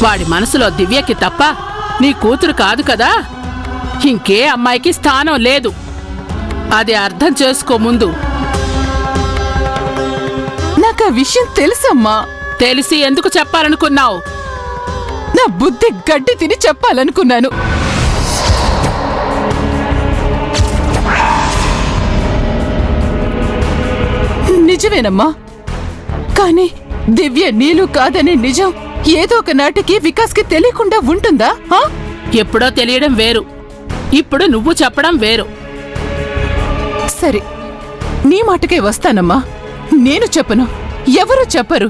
వాడి మనసులో దివ్యకి తప్ప నీ కూతురు కాదు కదా. ఇంకే అమ్మాయికి స్థానం లేదు. అది అర్థం చేసుకో ముందు. నాకు ఆ విషయం తెలుసమ్మా. తెలిసి ఎందుకు చెప్పాలనుకున్నావు? నా బుద్ధి గడ్డి తిని చెప్పాలనుకున్నాను. నిజమేనమ్మా, కానీ దివ్య నీలు కాదనే నిజం ఏదో ఒక నాటికి వికాస్కి తెలియకుండా ఉంటుందా? ఎప్పుడో తెలియడం వేరు, ఇప్పుడు నువ్వు చెప్పడం వేరు. సరే, నీ మాటకే వస్తానమ్మా. నేను చెప్పను, ఎవరు చెప్పరు.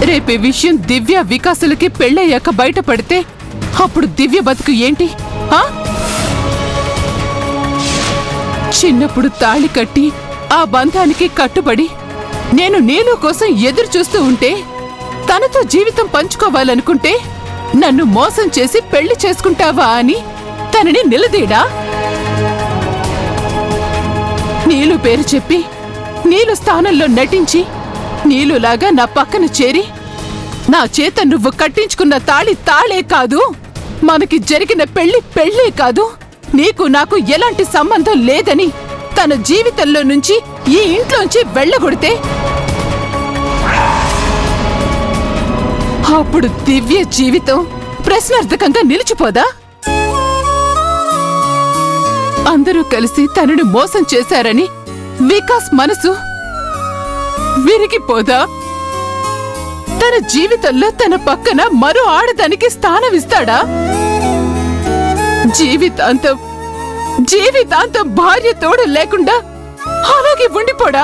రేపే విషయం దివ్య వికాసులకి పెళ్ళయ్యాక బయటపడితే అప్పుడు దివ్య బతుకు ఏంటి? చిన్నప్పుడు తాళి కట్టి ఆ బంధానికి కట్టుబడి నేను నీలు కోసం ఎదురు చూస్తూ ఉంటే, తనతో జీవితం పంచుకోవాలనుకుంటే నన్ను మోసం చేసి పెళ్లి చేసుకుంటావా అని తనని నిలదీడా? నీలు పేరు చెప్పి నీలు స్థానంలో నటించి నీలులాగా నా పక్కన చేరి నా చేత నువ్వు కట్టించుకున్న తాళి తాళే కాదు, మనకి జరిగిన పెళ్లి పెళ్లే కాదు, నీకు నాకు ఎలాంటి సంబంధం లేదని తన జీవితంలో నుంచి ఈ ఇంట్లోంచి వెళ్ళగొడితే అప్పుడు దివ్య జీవితం ప్రశ్నార్థకంగా నిలిచిపోదా? అందరూ కలిసి తనను మోసం చేశారని వికాస్ మనసు విరిగిపోదా? తన జీవితంలో తన పక్కన మరో ఆడదానికి స్థానమిస్తాడా? జీవితాంతం భార్య తోడు లేకుండా అలాగే ఉండిపోడా?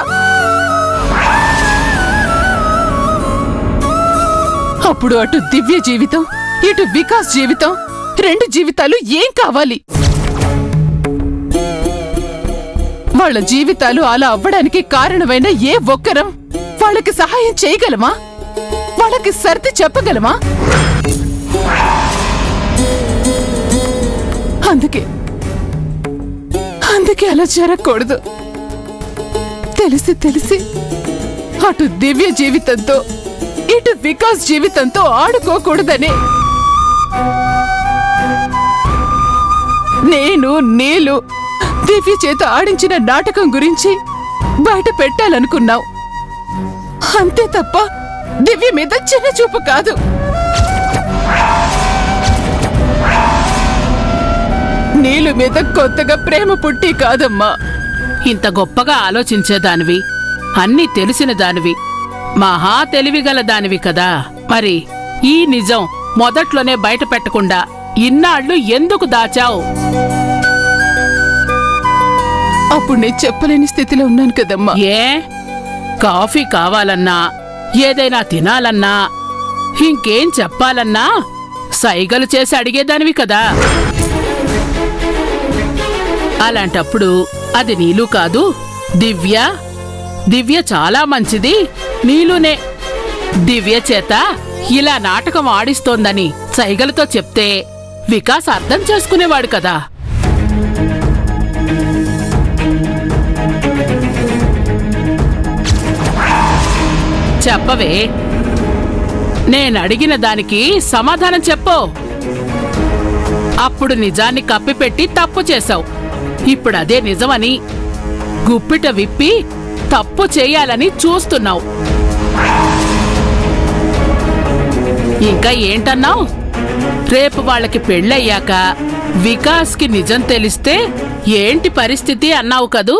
అప్పుడు అటు దివ్య జీవితం, ఇటు వికాస్ జీవితం, రెండు జీవితాలు ఏం కావాలి? వాళ్ళ జీవితాలు అలా అవ్వడానికి కారణమైన ఏ ఒక్కరం వాళ్ళకి సహాయం చేయగలమా? వాళ్ళకి సర్ది చెప్పగలమా? అందుకే అలా జరగకూడదు. తెలిసి అటు దివ్య జీవితంతో ఇటు వికాస్ జీవితంతో ఆడుకోకూడదనే నేను నీలు దివ్య చేత ఆడించిన నాటకం గురించి బయట పెట్టాలనుకున్నావు. అంతే తప్ప దివ్య మీద చిన్న చూపు కాదు. నీలు మీద కొత్తగా ప్రేమ పుట్టి కాదమ్మా. ఇంత గొప్పగా ఆలోచించేదానివి, అన్నీ తెలిసిన దానివి, మహా తెలివిగల దానివి కదా. మరి ఈ నిజం మొదట్లోనే బయట పెట్టకుండా ఇన్నాళ్ళు ఎందుకు దాచావు? అప్పుడు నేను చెప్పలేని స్థితిలో ఉన్నాను కదమ్మా. ఏ కాఫీ కావాలన్నా, ఏదైనా తినాలన్నా, ఇంకేం చెప్పాలన్నా సైగలు చేసి అడిగేదానివి కదా. అలాంటప్పుడు అది నీలు కాదు, దివ్య చాలా మంచిది, నీలునే దివ్య చేత ఇలా నాటకం ఆడిస్తోందని సైగలతో చెప్తే వికాస్ అర్థం చేసుకునేవాడు కదా. చెప్పవే, నేనడిగిన దానికి సమాధానం చెప్పు. అప్పుడు నిజాన్ని కప్పిపెట్టి తప్పు చేశావు. ఇప్పుడు అదే నిజమని గుప్పిట విప్పి తప్పు చేయాలని చూస్తున్నావు. ఇంకా ఏంటన్నావు? రేపు వాళ్ళకి పెళ్ళయ్యాక వికాస్కి నిజం తెలిస్తే ఏంటి పరిస్థితి అన్నావు కదూ.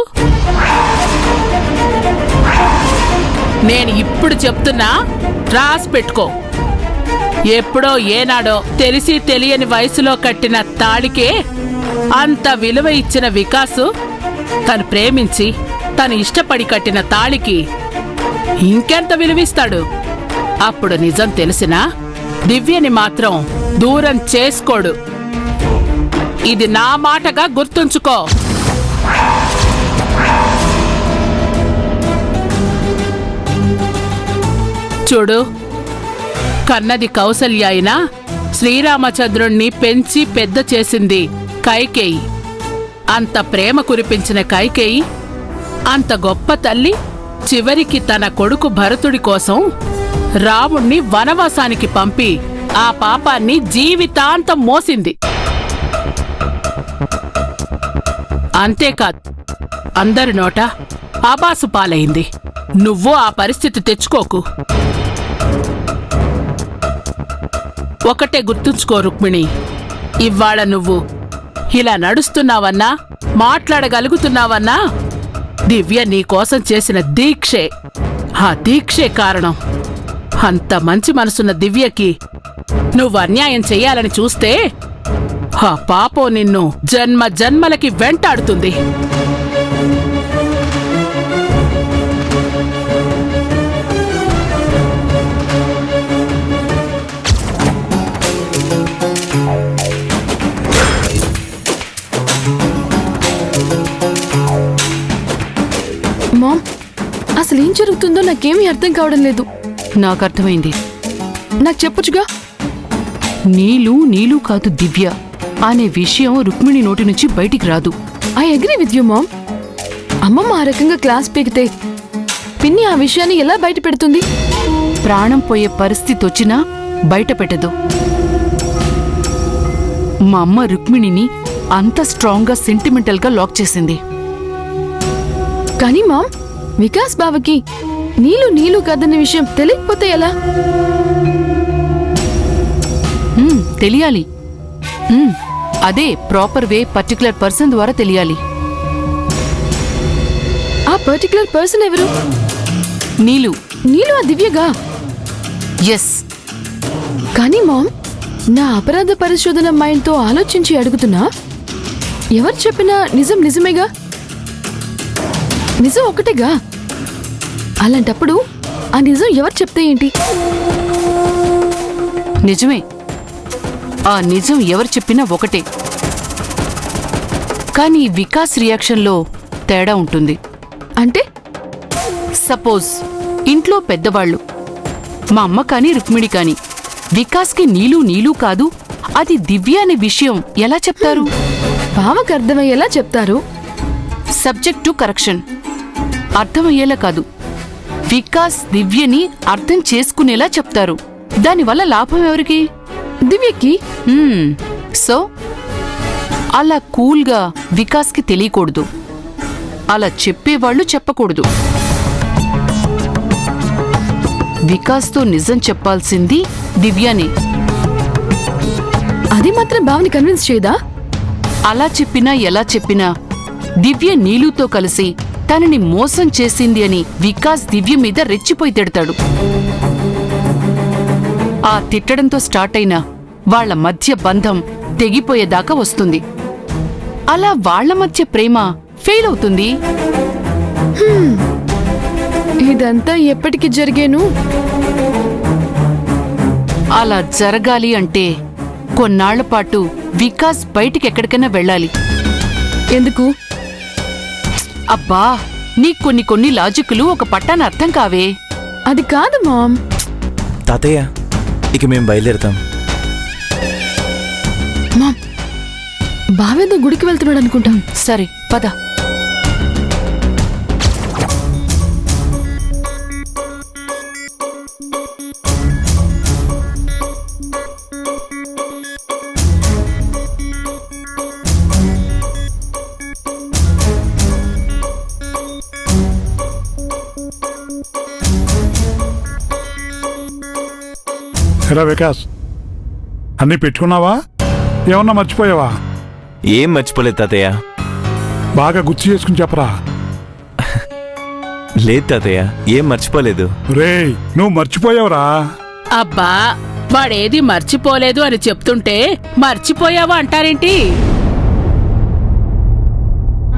నేను ఇప్పుడు చెప్తున్నా, రాసి పెట్టుకో. ఎప్పుడో ఏనాడో తెలిసి తెలియని వయసులో కట్టిన తాళికే అంత విలువ ఇచ్చిన వికాసు తను ప్రేమించి తను ఇష్టపడి కట్టిన తాళికి ఇంకెంత విలువిస్తాడు? అప్పుడు నిజం తెలిసినా దివ్యని మాత్రం దూరం చేసుకోడు. ఇది నా మాటగా గుర్తుంచుకో. చూడు, కన్నది కౌసల్య అయినా శ్రీరామచంద్రుణ్ణి పెంచి పెద్ద చేసింది కైకేయి. అంత ప్రేమ కురిపించిన కైకేయి, అంత గొప్ప తల్లి చివరికి తన కొడుకు భరతుడి కోసం రాముణ్ణి వనవాసానికి పంపి ఆ పాపాన్ని జీవితాంతం మోసింది. అంతేకాదు, అందరి నోట ఆబాసు పాలైంది. నువ్వు ఆ పరిస్థితి తెచ్చుకోకు. ఒకటే గుర్తుంచుకో రుక్మిణి, ఇవాళ నువ్వు ఇలా నడుస్తున్నావన్నా, మాట్లాడగలుగుతున్నావన్నా దివ్య నీకోసం చేసిన దీక్షే. ఆ దీక్షే కారణం. అంత మంచి మనసున్న దివ్యకి నువ్వు అన్యాయం చెయ్యాలని చూస్తే ఆ పాపం నిన్ను జన్మ జన్మలకి వెంటాడుతుంది. మామ్, అసలు ఏం జరుగుతుందో నాకేమీ అర్థం కావడం లేదు. నాకు అర్థమైంది. నాకు చెప్పొచ్చుగా. నీలు కాదు దివ్య అనే విషయం రుక్మిణి నోటి నుంచి బయటికి రాదు. I agree with you mom. అమ్మమ్మ ఆ రకంగా క్లాస్ పీకితే పిన్ని ఆ విషయాన్ని ఎలా బయట పెడుతుంది? ప్రాణం పోయే పరిస్థితి వచ్చినా బయట పెట్టదు. మా అమ్మ రుక్మిణిని అంత స్ట్రాంగ్గా సెంటిమెంటల్గా లాక్ చేసింది. కానీ మామ్, వికాస్ బావకి నీలు కాదన్న విషయం తెలియకపోతే ఎలా? తెలియాలి. అదే ప్రాపర్ వే, పర్టికులర్ పర్సన్ ద్వారా తెలియాలి. ఆ పర్టికులర్ పర్సన్ ఎవరు? నీలు ఆ దివ్యగా? ఎస్. కానీ మామ్, నా అపరాధ పరిశోధన మైండ్తో ఆలోచించి అడుగుతున్నా, ఎవరు చెప్పినా నిజం నిజమేగా? నిజం ఒకటేగా? అలాంటప్పుడు ఆ నిజం ఎవరు చెప్తే ఏంటి? నిజమే. ఆ నిజం ఎవరు చెప్పినా ఒకటే. కానీ వికాస్ రియాక్షన్లో తేడా ఉంటుంది. అంటే సపోజ్ ఇంట్లో పెద్దవాళ్ళు, మా అమ్మ కానీ రుక్మిణి కానీ, వికాస్కి నీలు కాదు అది దివ్య అనే విషయం ఎలా చెప్తారు? బావకు అర్థమయ్యేలా చెప్తారు. Subject to correction. అర్థమయ్యేలా కాదు, వికాస్ దివ్యని అర్థం చేసుకునేలా చెప్తారు. దానివల్ల లాభం ఎవరికి? దివ్యకి. సో అలా కూల్గా వికాస్కి తెలియకూడదు. అలా చెప్పేవాళ్లు చెప్పకూడదు. వికాస్తో నిజం చెప్పాల్సింది దివ్యనే. అది మాత్రం బావని కన్విన్స్ చేయదా? అలా చెప్పినా ఎలా చెప్పినా దివ్య నీలుతో కలిసి తనని మోసం చేసింది అని వికాస్ దివ్య మీద రెచ్చిపోయి తిడతాడు. ఆ తిట్టడంతో స్టార్ట్ అయిన వాళ్ల మధ్య బంధం తెగిపోయేదాకా వస్తుంది. అలా వాళ్ల మధ్య ప్రేమ ఫెయిల్ అవుతుంది. ఇదంతా ఎప్పటికి జరిగేను? అలా జరగాలి అంటే కొన్నాళ్ల పాటు వికాస్ బయటికెక్కడికైనా వెళ్ళాలి. ఎందుకు? అబ్బా, నీకు కొన్ని లాజిక్కులు ఒక పట్టాన అర్థం కావే. అది కాదు మామ్. తాతయ్య, ఇక మేం బయలుదేరుతాం. మామ్, బావేదో గుడికి వెళ్తున్నాడు అనుకుంటాం. సరే పద. ఎరా వికాస్, అన్నీ పెట్టుకున్నావా? ఏమన్నా మర్చిపోయావా? ఏం మర్చిపోలేదు తాతయ్య. బాగా గుర్తు చేసుకుని చెప్పరా. లేదు తాతయ్య, ఏం మర్చిపోలేదు. రేయ్, నువ్వు మర్చిపోయావురా. అబ్బా, వాడేది మర్చిపోలేదు అని చెప్తుంటే మర్చిపోయావా అంటారేంటి?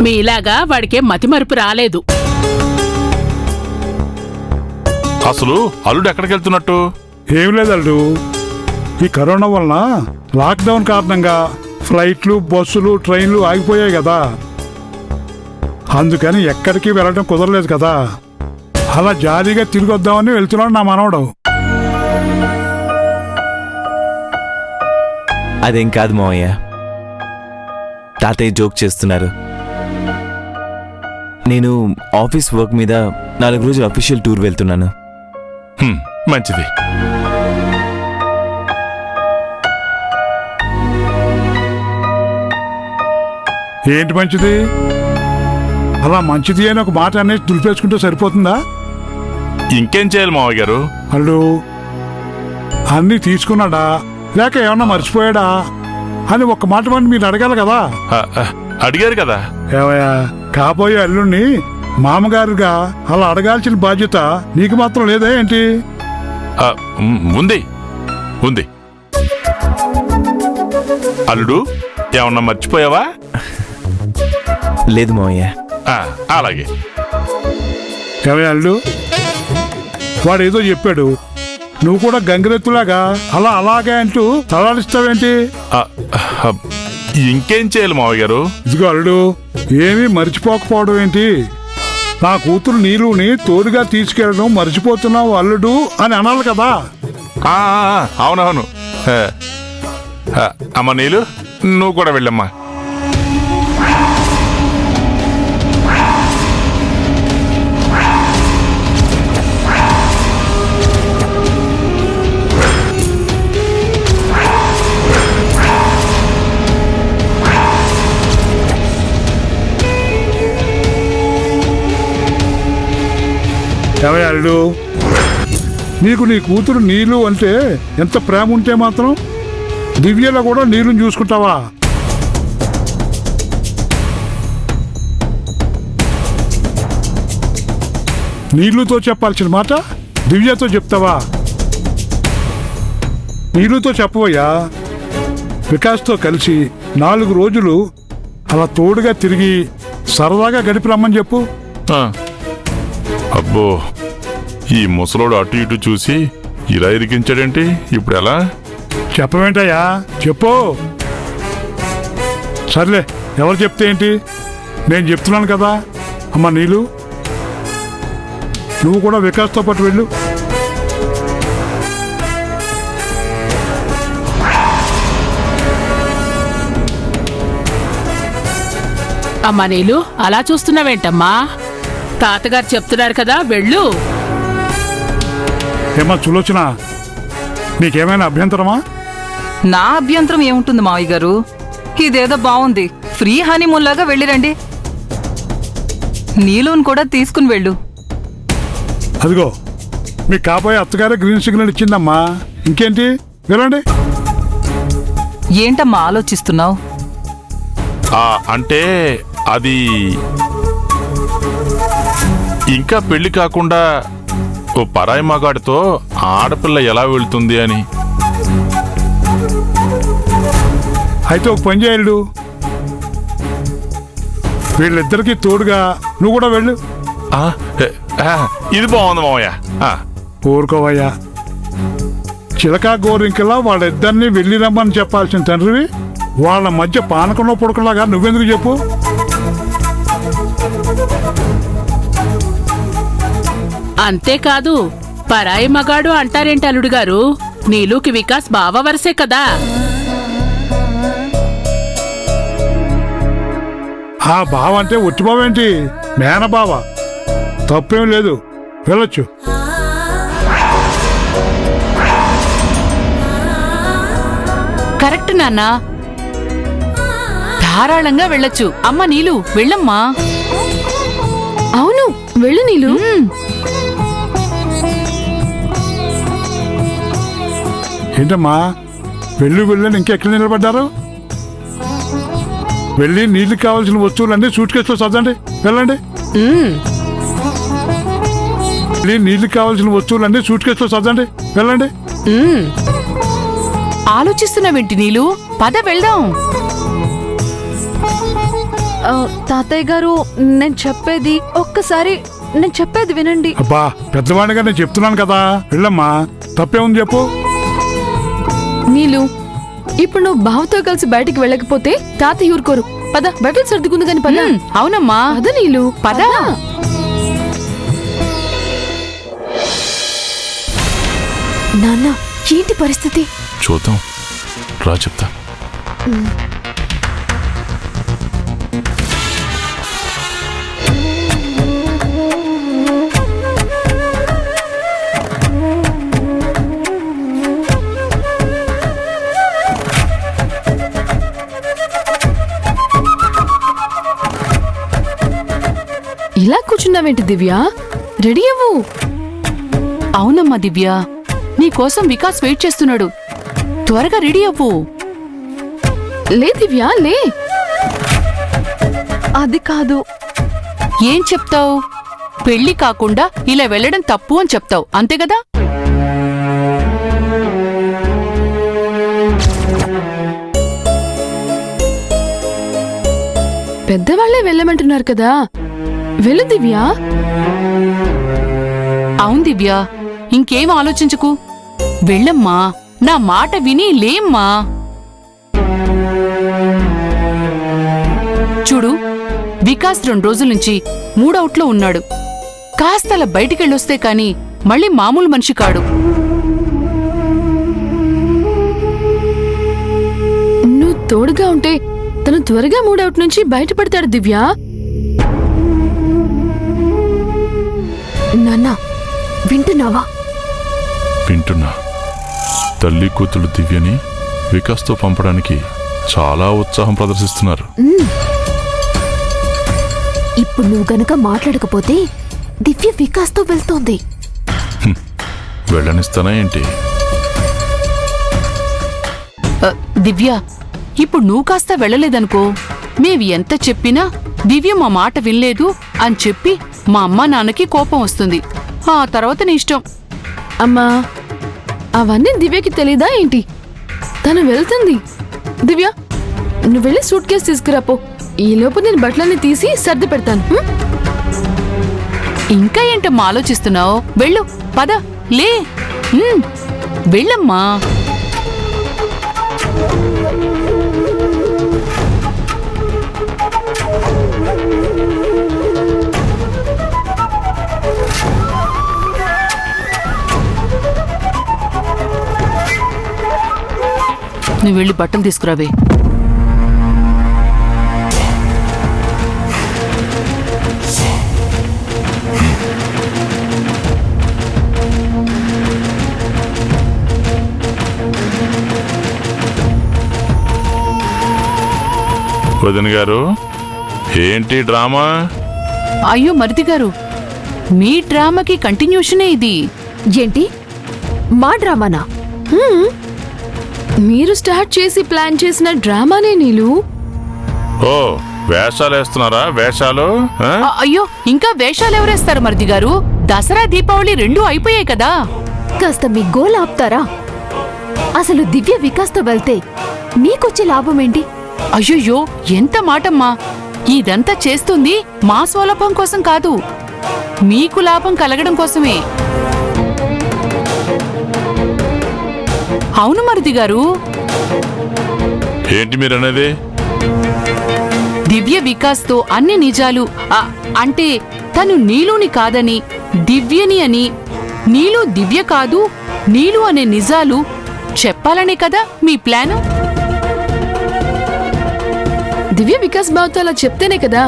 మీలాగా వాడికేం మతిమరుపు రాలేదు. అసలు అల్లుడు ఎక్కడికి వెళ్తున్నట్టు? ఏం లేదల్లు, ఈ కరోనా వలన లాక్డౌన్ కారణంగా ఫ్లైట్లు, బస్సులు, ట్రైన్లు ఆగిపోయాయి కదా. అందుకని ఎక్కడికి వెళ్ళడం కుదరలేదు కదా. అలా జాలీగా తిరిగి వద్దామని వెళ్తున్నాడు నా మనవడు. అదేం కాదు మావయ్య, తాతయ్య జోక్ చేస్తున్నారు. నేను ఆఫీస్ వర్క్ మీద 4 రోజులు అఫీషియల్ టూర్ వెళ్తున్నాను. మంచిది. ఏంటి మంచిది? అలా మంచిది అని ఒక మాట అనేది దులిపేసుకుంటే సరిపోతుందా? ఇంకేం చేయాలి మావయ్య గారు? అల్లు అన్నీ తీసుకున్నాడా లేక ఏమన్నా మర్చిపోయాడా అని ఒక్క మాట మంది మీరు అడగాలి కదా. అడిగారు కదా. ఏవయ్యా, కాబోయే అల్లుణ్ణి మామగారుగా అలా అడగాల్సిన బాధ్యత నీకు మాత్రం లేదా ఏంటి? ఉంది ఉంది. అల్లుడు, ఏమన్నా మర్చిపోయావా? లేదు మావయ్య. అలాగే. ఏవయ్యా అల్లు, వాడేదో చెప్పాడు, నువ్వు కూడా గంగిరెత్తులాగా అలాగే అంటూ తలాడిస్తావేంటి? ఇంకేం చేయాలి మావయ్య గారు? ఇదిగో అల్లుడు, ఏమీ మర్చిపోకపోవడం ఏంటి? నా కూతురు నీలుని తోడుగా తీసుకెళ్ళడం మర్చిపోతున్నావు అల్లుడు అని అనాలి కదా. అవునవును. అమ్మ నీలు, నువ్వు కూడా వెళ్ళమ్మా. ఏవయ్యా అల్లుడు, నీకు నీ కూతురు నీలు అంటే ఎంత ప్రేమ ఉంటే మాత్రం దివ్యలో కూడా నీలుని చూసుకుంటావా? నీళ్ళుతో చెప్పాల్సిన మాట దివ్యతో చెప్తావా? నీళ్ళుతో చెప్పవయ్యా. వికాస్తో కలిసి 4 రోజులు అలా తోడుగా తిరిగి సరదాగా గడిపి రమ్మని చెప్పు. అబ్బో, ఈ ముసలోడు అటు ఇటు చూసి ఇలా ఇరికించాడేంటి? ఇప్పుడు ఎలా? చెప్పవేంటయ్యా, చెప్పు. సర్లే, ఎవరు చెప్తే ఏంటి, నేను చెప్తున్నాను కదా. అమ్మ నీలు, నువ్వు కూడా వికాస్తో పాటు వెళ్ళు. అమ్మా నీలు, అలా చూస్తున్నావేంటమ్మా? తాతగారు చెప్తున్నారు కదా, వెళ్ళు. ఏమా సులోచన, నీకేమైనా అభ్యంతరమా? నా అభ్యంతరం ఏముంటుంది మావయ్య గారు? ఇదేదో బాగుంది, ఫ్రీ హనీమూన్ లాగా వెళ్ళిరండి. నీలోన్ కూడా తీసుకుని వెళ్ళు. అదిగో మీ కాబోయే అత్తగారే గ్రీన్ సిగ్నల్ ఇచ్చిందమ్మా. ఇంకేంటి, వెళ్ళండి. ఏంటమ్మా ఆలోచిస్తున్నావు? అంటే అది ఇంకా పెళ్లి కాకుండా ఓ పరాయి మగాడితో ఆడపిల్ల ఎలా వెళ్తుంది అని. అయితే ఒక పని చేయడు, వీళ్ళిద్దరికీ తోడుగా నువ్వు కూడా వెళ్ళు. ఇది బాగుంది మావయ్య. ఊరుకోవయ్యా, చిలకా గోరింకలా వాళ్ళిద్దరినీ వెళ్ళి రమ్మని చెప్పాల్సిన తండ్రివి వాళ్ళ మధ్య పానకంలో పుడకలాగా నువ్వెందుకు చెప్పు? అంతేకాదు, పరాయి మగాడు అంటారేంటి అల్లుడు గారు? నీలుకి వికాస్ బావ వరసే కదా. ఆ బావ అంటే ఒట్టి బావ ఏంటి, మేన బావ. తప్పేం లేదు, వెళ్ళొచ్చు. కరెక్ట్ నాన్నా, ధారాళంగా వెళ్ళొచ్చు. అమ్మ నీలు, వెళ్ళమ్మా. అవును, వెళ్ళు నీలు. ఏంటమ్మా, వెళ్ళని ఇంకెక్కడ నిలబడ్డారు? వెళ్ళి నీళ్ళకి కావాల్సిన వస్తువులన్నీ సూట్ కేసులో చదవండి, వెళ్ళండి. వెళ్ళి నీళ్ళకి కావాల్సిన వస్తువులన్నీ సూట్ కేసులో చదవండి, వెళ్ళండి. ఆలోచిస్తున్నావేంటి నీలు? పద వెళ్దాం. తాతయ్య గారు, నేను చెప్పేది వినండి. అబ్బా, పెద్దవాడిగా నేను చెప్తున్నాను కదా, వెళ్ళమ్మా. తప్పేముంది చెప్పు. నీలు, ఇప్పుడు నువ్వు బావతో కలిసి బయటికి వెళ్ళకపోతే తాతయ్య ఊరుకోరు. పద, బట్టలు సర్దుకుంది కాని పద. అవునమ్మా, పద నీలు, పద. నాన్న, ఏంటి పరిస్థితి? చూద్దాం, రా చెప్తా. చూస్తున్నావేంటి దివ్య? రెడీ అవ్వు. అవునమ్మా దివ్య, నీకోసం వికాస్ వెయిట్ చేస్తున్నాడు. త్వరగా రెడీ అవ్వు. లే దివ్య, లే. అది కాదు. ఏం చెప్తావు? పెళ్లి కాకుండా ఇలా వెళ్ళడం తప్పు అని చెప్తావు, అంతే కదా? పెద్దవాళ్లే వెళ్ళమంటున్నారు కదా, వెళ్ళు దివ్య. అవును దివ్య, ఇంకేం ఆలోచించకు. వెళ్ళమ్మా, నా మాట విని లేమ్మా. చూడు, వికాస్ 2 రోజుల నుంచి మూడౌట్లో ఉన్నాడు. కాస్తల బయటికెళ్ళొస్తే కాని మళ్ళీ మామూలు మనిషి కాడు. నువ్వు తోడుగా ఉంటే తను త్వరగా మూడౌట్ నుంచి బయటపడతాడు దివ్య. నాన్న, వింటున్నావా? వింటున్నా. తల్లి కూతురు దివ్యని వికాస్తో పంపడానికి చాలా ఉత్సాహం ప్రదర్శిస్తున్నారు. ఇప్పుడు నువ్వు గనక మాట్లాడకపోతే దివ్య వికాస్తో వెళ్తోంది. వెళ్ళనిస్తానా ఏంటి? దివ్య, ఇప్పుడు నువ్వు కాస్త వెళ్ళలేదనుకో, మేవి ఎంత చెప్పినా దివ్య మా మాట వినలేదు అని చెప్పి మా అమ్మా నాన్నకి కోపం వస్తుంది. ఆ తర్వాత నీ ఇష్టం. అమ్మా, అవన్నీ దివ్యకి తెలీదా ఏంటి? తను వెళ్తుంది. దివ్య, నువ్వు వెళ్ళి సూట్ కేసు తీసుకురాపో. ఈలోపు నేను బట్టలన్నీ తీసి సర్ది పెడతాను. ఇంకా ఏంటమ్మా ఆలోచిస్తున్నావు? వెళ్ళు, పద, లే. వెళ్ళమ్మా. నువ్వు వెళ్ళి బట్టలు తీసుకురావే. వదిన గారు, ఏంటి డ్రామా? అయ్యో మరిది గారు, మీ డ్రామాకి కంటిన్యూషనే ఇది. ఏంటి, మా డ్రామానా? మీరు స్టార్ట్ చేసి ప్లాన్ చేసిన డ్రామానే నీలు. ఓ, వేషాలు వేస్తున్నారా? వేషాలు? అయ్యో, ఇంకా వేషాలు ఎవరేస్తారు మరిది గారు? దసరా దీపావళి 2 అయిపోయాయి కదా. కాస్త మీ గోల్ ఆపుతారా? అసలు దివ్య వికాస్తో వెళ్తే మీకొచ్చే లాభం ఏంటి? అయ్యయ్యో, ఎంత మాటమ్మా. ఇదంతా చేస్తుంది మా స్వలాభం కోసం కాదు, మీకు లాభం కలగడం కోసమే. అవును మరిది గారు. ఏంటి మీరనేది? దివ్య వికాస్తో అన్ని నిజాలు, అంటే తను నీలుని కాదని దివ్యని అని, నీలు దివ్య కాదు నీలు అనే నిజాలు చెప్పాలనే కదా మీ ప్లాను? దివ్య వికాస్ బావతో అలా చెప్తేనే కదా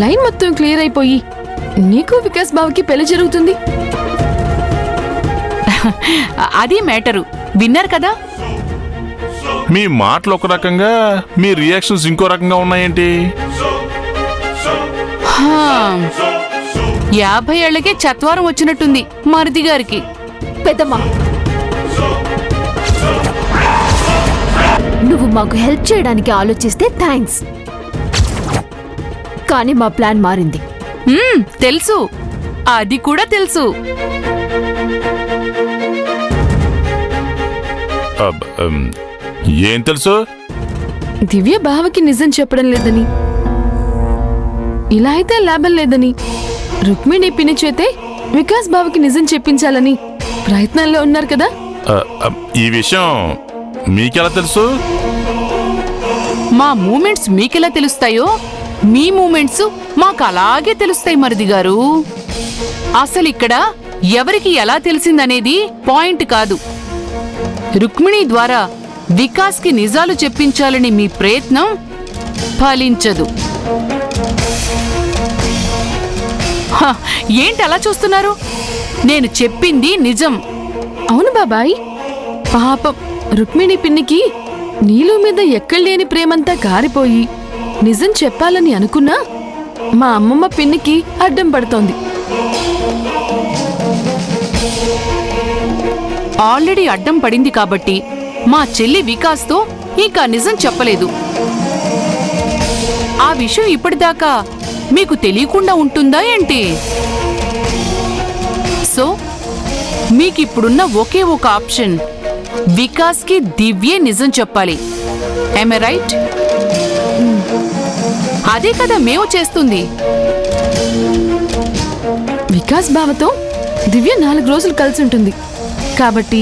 లైన్ మొత్తం క్లియర్ అయిపోయి నీకు వికాస్ బావకి పెళ్లి జరుగుతుంది. అది మ్యాటరు. విన్నారు కదా? మీ మాటలు ఒక రకంగా, మీ రియాక్షన్స్ ఇంకో రకంగా ఉన్నాయేంటి? 50 ఏళ్లకే చత్వారం వచ్చినట్టుంది మరిది గారికి. పెద్దమ్మా, నువ్వు మాకు హెల్ప్ చేయడానికి ఆలోచిస్తే థ్యాంక్స్, కానీ మా ప్లాన్ మారింది. తెలుసు, అది కూడా తెలుసు. ఏం తెలుసు? దివ్య బావకి నిజం చెప్పడం లేదని, ఇలా అయితే లాభం లేదని, రుక్మిణి పిన్ని చేతే వికాస్ బావకి నిజం చెప్పించాలని ప్రయత్నాల్లో ఉన్నారు కదా. ఈ విషయం మీకెలా తెలుసు? మా మూమెంట్స్ మీకెలా తెలుస్తాయో మీ మూమెంట్స్ మాకు అలాగే తెలుస్తాయి మరిది గారు. అసలిక్కడ ఎవరికి ఎలా తెలిసిందనేది పాయింట్ కాదు. రుక్మిణి ద్వారా వికాస్కి నిజాలు చెప్పించాలని మీ ప్రయత్నం ఫలించదు. ఏంటి అలా చూస్తున్నారు? నేను చెప్పింది నిజం. అవును బాబాయ్, పాపం రుక్మిణి పిన్నికి నీలు మీద ఎక్కడలేని ప్రేమంతా కారిపోయి నిజం చెప్పాలని అనుకున్నా మా అమ్మమ్మ పిన్నికి అడ్డం పడుతోంది. ఆల్రెడీ అడ్డం పడింది కాబట్టి మా చెల్లి వికాస్తో ఇంకా నిజం చెప్పలేదు. ఆ విషయం ఇప్పటిదాకా మీకు తెలియకుండా ఉంటుందా ఏంటి? సో మీకిప్పుడున్న ఒకే ఒక ఆప్షన్, వికాస్కి దివ్యే నిజం చెప్పాలి. I right? అదే కదా మేము చేస్తుంది. వికాస్ బావతో దివ్య 4 రోజులు కలిసి ఉంటుంది కాబట్టి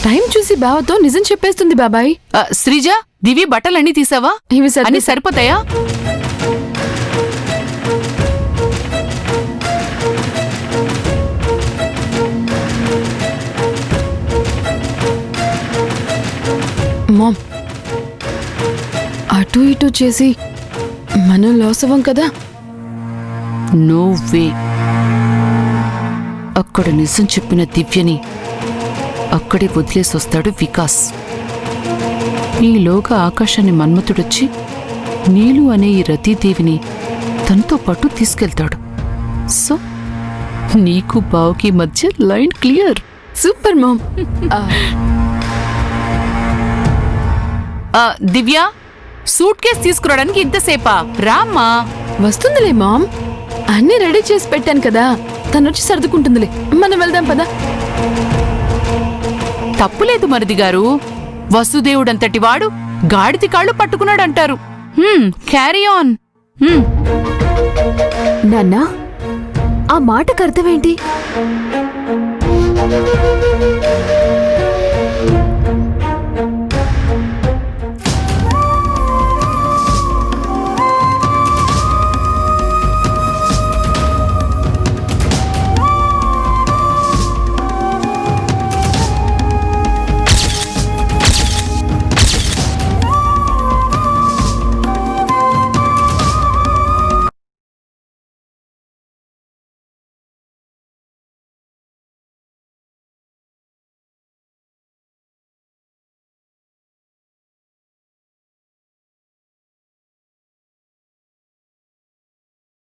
టైం చూసి బావతో నిజం చెప్పేస్తుంది బాబాయ్. శ్రీజ, దివ్య బట్టలన్నీ తీసావా? ఇవి అన్ని సరిపోతాయా? మామ్, అటు ఇటు చేసి మనం లాస్ అవ్వం కదా. No way. అక్కడ నిజం చెప్పిన దివ్యని అక్కడే వదిలేసొస్తాడు వికాస్. ఈలోగా ఆకాశాన్ని మన్మథుడొచ్చి నీలు అనే ఈ రతీదేవిని తనతో పాటు తీసుకెళ్తాడు. సో నీకు బావుకి మధ్య line clear. Super mom. Divya, suitcase తీసుకురావడానికి ఇంతసేపా? రామ్మా. వస్తుందిలే మామ్, అన్నీ రెడీ చేసి పెట్టాను కదా, తనొచ్చి సర్దుకుంటుందిలే. మనం వెళ్దాం పదా. తప్పులేదు మరిది గారు, వసుదేవుడంతటి వాడు గాడిది కాళ్ళు పట్టుకున్నాడంటారు. Carry on. నాన్నా, ఆ మాటకు అర్థమేంటి?